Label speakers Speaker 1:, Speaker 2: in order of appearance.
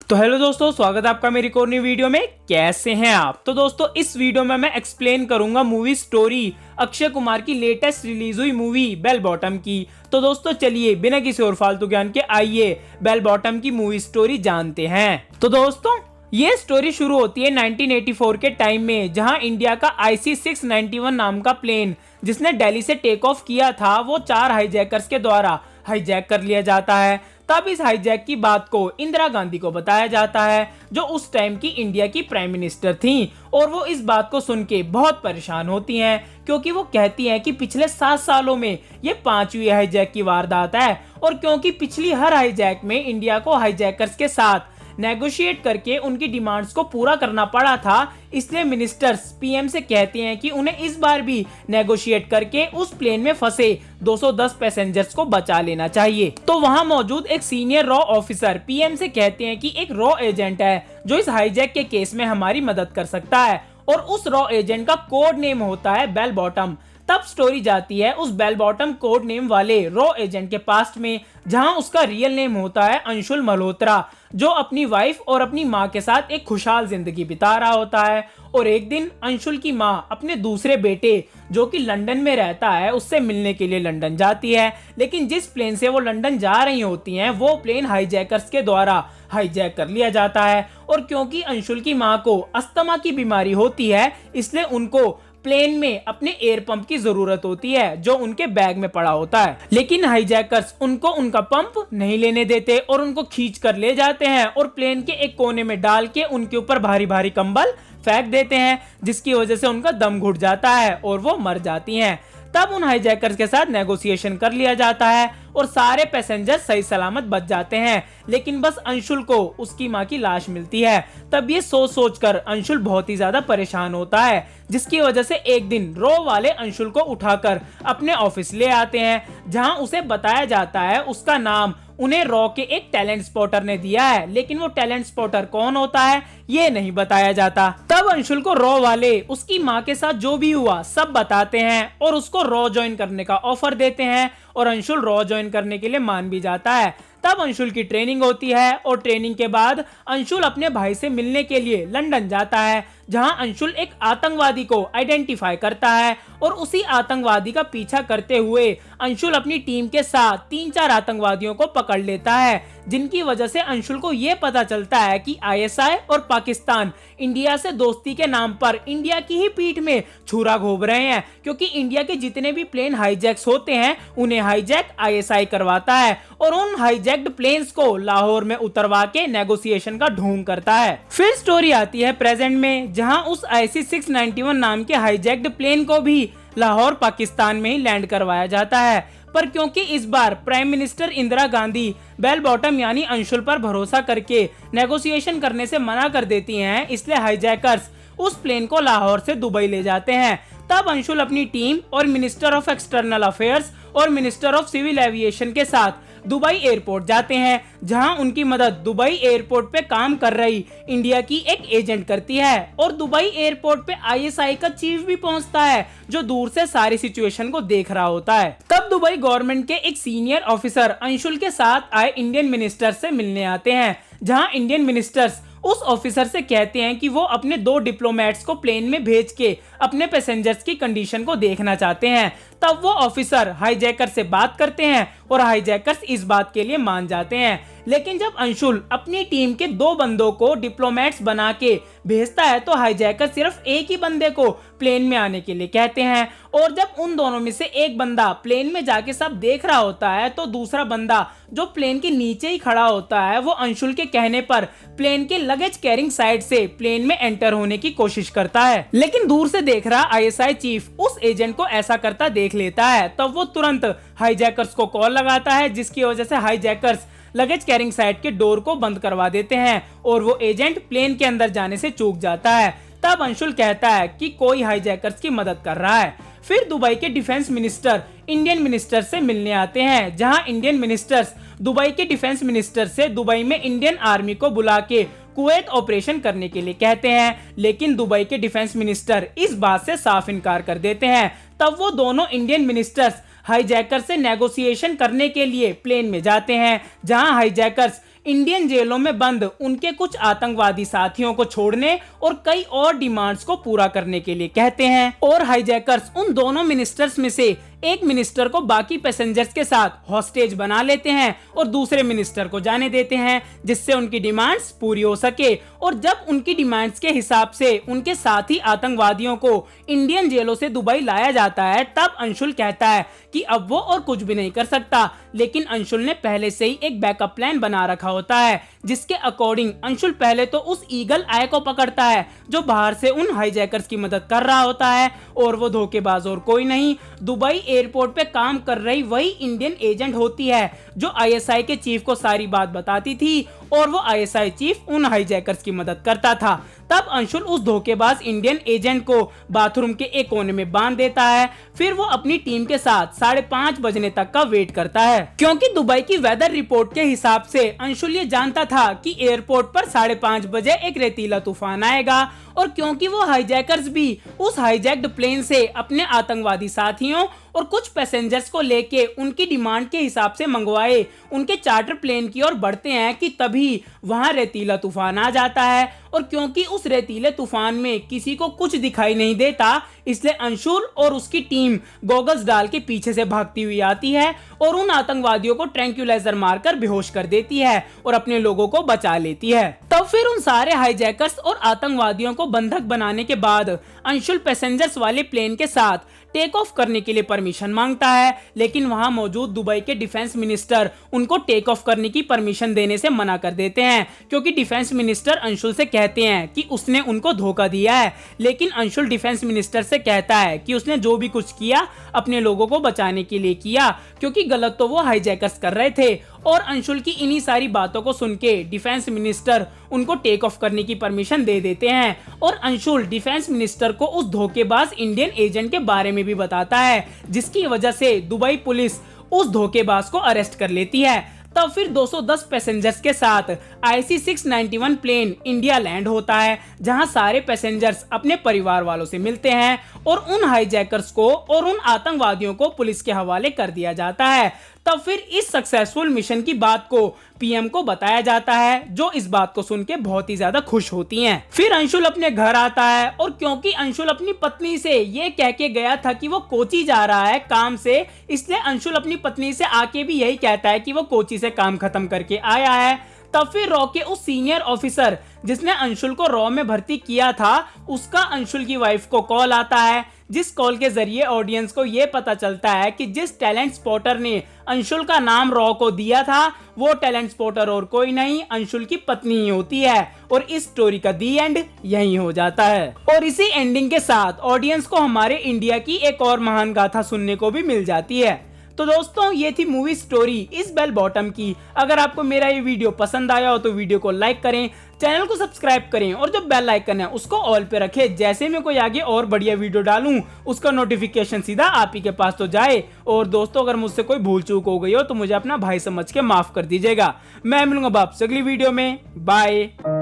Speaker 1: तो हेलो दोस्तों, स्वागत है आपका मेरी और नई वीडियो में। कैसे हैं आप? तो दोस्तों इस वीडियो में मैं एक्सप्लेन करूंगा मूवी स्टोरी अक्षय कुमार की लेटेस्ट रिलीज हुई मूवी बेल बॉटम की। तो दोस्तों चलिए बिना किसी और फालतू ज्ञान के आइए बेल बॉटम की मूवी स्टोरी जानते हैं। तो दोस्तों ये स्टोरी शुरू होती है 1984 के टाइम में, जहां इंडिया का IC-691 नाम का प्लेन जिसने दिल्ली से टेक ऑफ किया था वो 4 हाईजैकर्स के द्वारा हाईजैक कर लिया जाता है। तब इस हाईजैक की बात को इंदिरा गांधी को बताया जाता है, जो उस टाइम की इंडिया की प्राइम मिनिस्टर थी, और वो इस बात को सुन के बहुत परेशान होती हैं, क्योंकि वो कहती हैं कि पिछले 7 सालों में ये 5वीं हाईजैक की वारदात है, और क्योंकि पिछली हर हाईजैक में इंडिया को हाईजैकर्स के साथ नेगोशिएट करके उनकी डिमांड्स को पूरा करना पड़ा था, इसलिए मिनिस्टर्स पीएम से कहते हैं कि उन्हें इस बार भी नेगोशिएट करके उस प्लेन में फंसे 210 पैसेंजर्स को बचा लेना चाहिए। तो वहां मौजूद एक सीनियर रॉ ऑफिसर पीएम से कहते हैं कि एक रॉ एजेंट है जो इस हाईजैक के केस में हमारी मदद कर सकता है, और उस रॉ एजेंट का कोड नेम होता है बेल बॉटम। तब स्टोरी जाती है उस बेल बॉटम कोड नेम वाले रॉ एजेंट के पास्ट में, जहां उसका रियल नेम होता है अंशुल मल्होत्रा, जो अपनी वाइफ और अपनी माँ के साथ एक खुशहाल जिंदगी बिता रहा होता है। और एक दिन अंशुल की माँ अपने दूसरे बेटे जो कि लंदन में रहता है उससे मिलने के लिए लंदन जाती है, लेकिन जिस प्लेन से वो लंदन जा रही होती हैं वो प्लेन हाईजैकर्स के द्वारा हाईजैक कर लिया जाता है। और क्योंकि अंशुल की माँ को अस्थमा की बीमारी होती है, इसलिए उनको प्लेन में अपने एयर पंप की जरूरत होती है जो उनके बैग में पड़ा होता है, लेकिन हाईजैकर्स उनको उनका पंप नहीं लेने देते और उनको खींच कर ले जाते हैं और प्लेन के एक कोने में डाल के उनके ऊपर भारी भारी कंबल फेंक देते हैं, जिसकी वजह से उनका दम घुट जाता है और वो मर जाती हैं। तब उन हाईजैकर्स के साथ नेगोशिएशन कर लिया जाता है और सारे पैसेंजर सही सलामत बच जाते हैं, लेकिन बस अंशुल को उसकी माँ की लाश मिलती है। तब ये सोच कर अंशुल बहुत ही ज्यादा परेशान होता है, जिसकी वजह से एक दिन रॉ वाले अंशुल को उठाकर अपने ऑफिस ले आते हैं, जहां उसे बताया जाता है उसका नाम उन्हें रॉ के एक टैलेंट स्पॉटर ने दिया है, लेकिन वो टैलेंट स्पॉटर कौन होता है ये नहीं बताया जाता। तब अंशुल को रॉ वाले उसकी माँ के साथ जो भी हुआ सब बताते हैं और उसको रॉ ज्वाइन करने का ऑफर देते हैं, और अंशुल रॉ ज्वाइन करने के लिए मान भी जाता है। तब अंशुल की ट्रेनिंग होती है और ट्रेनिंग के बाद अंशुल अपने भाई से मिलने के लिए लंदन जाता है, जहां अंशुल एक आतंकवादी को आइडेंटिफाई करता है, और उसी आतंकवादी का पीछा करते हुए अंशुल अपनी टीम के साथ 3-4 आतंकवादियों को पकड़ लेता है, जिनकी वजह से अंशुल को यह पता चलता है कि ISI और पाकिस्तान इंडिया से दोस्ती के नाम पर इंडिया की ही पीठ में छुरा घोंप रहे हैं, क्योंकि इंडिया के जितने भी प्लेन हाईजैक्स होते हैं उन्हें हाईजैक ISI करवाता है और उन हाईजैक्ड प्लेन्स को लाहौर में उतरवा के नेगोशिएशन का ढोंग करता है। फिर स्टोरी आती है प्रेजेंट में, जहां उस IC-691 नाम के हाईजैक्ड प्लेन को भी लाहौर पाकिस्तान में ही लैंड करवाया जाता है, पर क्योंकि इस बार prime minister Indira Gandhi bell bottom यानी अंशुल पर भरोसा करके नेगोशिएशन करने से मना कर देती हैं, इसलिए हाईजैकर्स उस प्लेन को लाहौर से दुबई ले जाते हैं। तब अंशुल अपनी टीम और मिनिस्टर ऑफ एक्सटर्नल अफेयर्स और मिनिस्टर ऑफ सिविल एविएशन के साथ दुबई एयरपोर्ट जाते हैं, जहां उनकी मदद दुबई एयरपोर्ट पे काम कर रही इंडिया की एक एजेंट करती है, और दुबई एयरपोर्ट पे ISI का चीफ भी पहुंचता है जो दूर से सारी सिचुएशन को देख रहा होता है। तब दुबई गवर्नमेंट के एक सीनियर ऑफिसर अंशुल के साथ आए इंडियन मिनिस्टर से मिलने आते हैं, जहां इंडियन मिनिस्टर्स उस ऑफिसर से कहते हैं कि वो अपने 2 डिप्लोमेट्स को प्लेन में भेज के अपने पैसेंजर्स की कंडीशन को देखना चाहते हैं। तब वो ऑफिसर हाईजैकर से बात करते हैं और हाईजैकर्स इस बात के लिए मान जाते हैं, लेकिन जब अंशुल अपनी टीम के 2 बंदों को डिप्लोमेट्स बना के भेजता है तो हाईजैकर सिर्फ एक ही बंदे को प्लेन में आने के लिए कहते हैं, और जब उन दोनों में से एक बंदा प्लेन में जाके सब देख रहा होता है तो दूसरा बंदा जो प्लेन के नीचे ही खड़ा होता है वो अंशुल के कहने पर प्लेन के लगेज कैरिंग साइड से प्लेन में एंटर होने की कोशिश करता है, लेकिन दूर से देख रहा ISI चीफ उस एजेंट को ऐसा करता देख लेता है। तब वो तुरंत हाईजैकर्स को कॉल लगाता है, जिसकी वजह से हाईजैकर्स लगेज कैरिंग साइड के डोर को बंद करवा देते हैं और वो एजेंट प्लेन के अंदर जाने से चूक जाता है। तब अंशुल कहता है कि कोई हाईजैकर्स की मदद कर रहा है। फिर दुबई के डिफेंस मिनिस्टर इंडियन मिनिस्टर से मिलने आते हैं, जहां इंडियन मिनिस्टर्स दुबई के डिफेंस मिनिस्टर से दुबई में इंडियन आर्मी को बुला के कुवैत ऑपरेशन करने के लिए कहते हैं, लेकिन दुबई के डिफेंस मिनिस्टर इस बात से साफ इनकार कर देते हैं। तब वो दोनों इंडियन मिनिस्टर्स हाईजैकर से नेगोशिएशन करने के लिए प्लेन में जाते हैं, जहां हाईजैकर्स इंडियन जेलों में बंद उनके कुछ आतंकवादी साथियों को छोड़ने और कई और डिमांड्स को पूरा करने के लिए कहते हैं। और हाईजैकर्स उन दोनों मिनिस्टर्स में से एक मिनिस्टर को बाकी पैसेंजर्स के साथ हॉस्टेज बना लेते हैं और दूसरे मिनिस्टर को जाने देते हैं, जिससे उनकी डिमांड्स पूरी हो सके। और जब उनकी डिमांड्स के हिसाब से उनके साथी आतंकवादियों को इंडियन जेलों से दुबई लाया जाता है, तब अंशुल कहता है कि अब वो और कुछ भी नहीं कर सकता। लेकिन अंशुल ने पहले से ही एक बैकअप प्लान बना रखा होता है, जिसके अकॉर्डिंग अंशुल पहले तो उस ईगल आई को पकड़ता है जो बाहर से उन हाईजैकर्स की मदद कर रहा होता है। और वो धोखेबाज और कोई नहीं, दुबई एयरपोर्ट पे काम कर रही वही इंडियन एजेंट होती है जो आईएसआई के चीफ को सारी बात बताती थी, और वो आईएसआई चीफ उन हाईजैकर्स की मदद करता था। तब अंशुल उस धोखेबाज इंडियन एजेंट को बाथरूम के एक कोने में बांध देता है। फिर वो अपनी टीम के साथ 5:30 बजने तक का वेट करता है, क्योंकि दुबई की वेदर रिपोर्ट के हिसाब से अंशुल ये जानता था कि एयरपोर्ट पर 5:30 बजे एक रेतीला तूफान आएगा। और क्योंकि वो हाईजैकर्स भी उस हाईजैक्ड प्लेन से अपने आतंकवादी साथियों और कुछ पैसेंजर्स को लेके उनकी डिमांड के हिसाब से मंगवाए उनके चार्टर प्लेन की ओर बढ़ते हैं कि तभी वहां रेतीला तूफान आ जाता है। और क्योंकि उस रेतीले तूफान में किसी को कुछ दिखाई नहीं देता, इसलिए अंशुल और उसकी टीम गॉगल्स डाल के पीछे से भागती हुई आती है और उन आतंकवादियों को ट्रैंक्यूलाइजर मारकर बेहोश कर देती है और अपने लोगों को बचा लेती है। तब फिर उन सारे हाईजैकर्स और आतंकवादियों को बंधक बनाने के बाद अंशुल पैसेंजर्स वाले प्लेन के साथ टेक ऑफ करने के लिए परमिशन मांगता है, लेकिन वहां मौजूद दुबई के डिफेंस मिनिस्टर उनको टेक ऑफ करने की परमिशन देने से मना कर देते हैं, क्योंकि डिफेंस मिनिस्टर अंशुल से कहते हैं कि उसने उनको धोखा दिया है। लेकिन अंशुल डिफेंस मिनिस्टर से कहता है कि उसने जो भी कुछ किया अपने लोगों को बचाने के लिए किया, क्योंकि गलत तो वो हाईजैकर्स कर रहे थे। और अंशुल की इन्हीं सारी बातों को सुन के डिफेंस मिनिस्टर उनको टेक ऑफ करने की परमिशन दे देते हैं। और अंशुल डिफेंस मिनिस्टर को उस धोखेबाज इंडियन एजेंट के बारे में भी बताता है, जिसकी वजह से दुबई पुलिस उस धोखेबाज को अरेस्ट कर लेती है। तब फिर 210 पैसेंजर्स के साथ IC-691 प्लेन इंडिया लैंड होता है, जहां सारे पैसेंजर्स अपने परिवार वालों से मिलते हैं और उन हाईजैकर्स को और उन आतंकवादियों को पुलिस के हवाले कर दिया जाता है। तब फिर इस सक्सेसफुल मिशन की बात को पीएम को बताया जाता है, जो इस बात को सुन के बहुत ही ज्यादा खुश होती हैं। फिर अंशुल अपने घर आता है और क्योंकि अंशुल अपनी पत्नी से ये कह के गया था कि वो कोची जा रहा है काम से, इसलिए अंशुल अपनी पत्नी से आके भी यही कहता है कि वो कोची से काम खत्म करके आया है। तब फिर रॉ के उस सीनियर ऑफिसर जिसने अंशुल को रॉ में भर्ती किया था, उसका अंशुल की वाइफ को कॉल आता है, जिस कॉल के जरिए ऑडियंस को यह पता चलता है कि जिस टैलेंट स्पॉटर ने अंशुल का नाम रॉ को दिया था, वो टैलेंट स्पॉटर और कोई नहीं अंशुल की पत्नी ही होती है। और इस स्टोरी का दी एंड यही हो जाता है। और इसी एंडिंग के साथ ऑडियंस को हमारे इंडिया की एक और महान गाथा सुनने को भी मिल जाती है। तो दोस्तों, ये थी मूवी स्टोरी इस बेल बॉटम की। अगर आपको मेरा ये वीडियो पसंद आया हो तो वीडियो को लाइक करें, चैनल को सब्सक्राइब करें और जो बेल आइकन है उसको ऑल पे रखें। जैसे मैं कोई आगे और बढ़िया वीडियो डालूं उसका नोटिफिकेशन सीधा आप ही के पास तो जाए। और दोस्तों, अगर मुझसे कोई भूल चूक हो गई हो तो मुझे अपना भाई समझ के माफ कर दीजिएगा। मैं मिलूंगा आपसे अगली वीडियो में। बाय।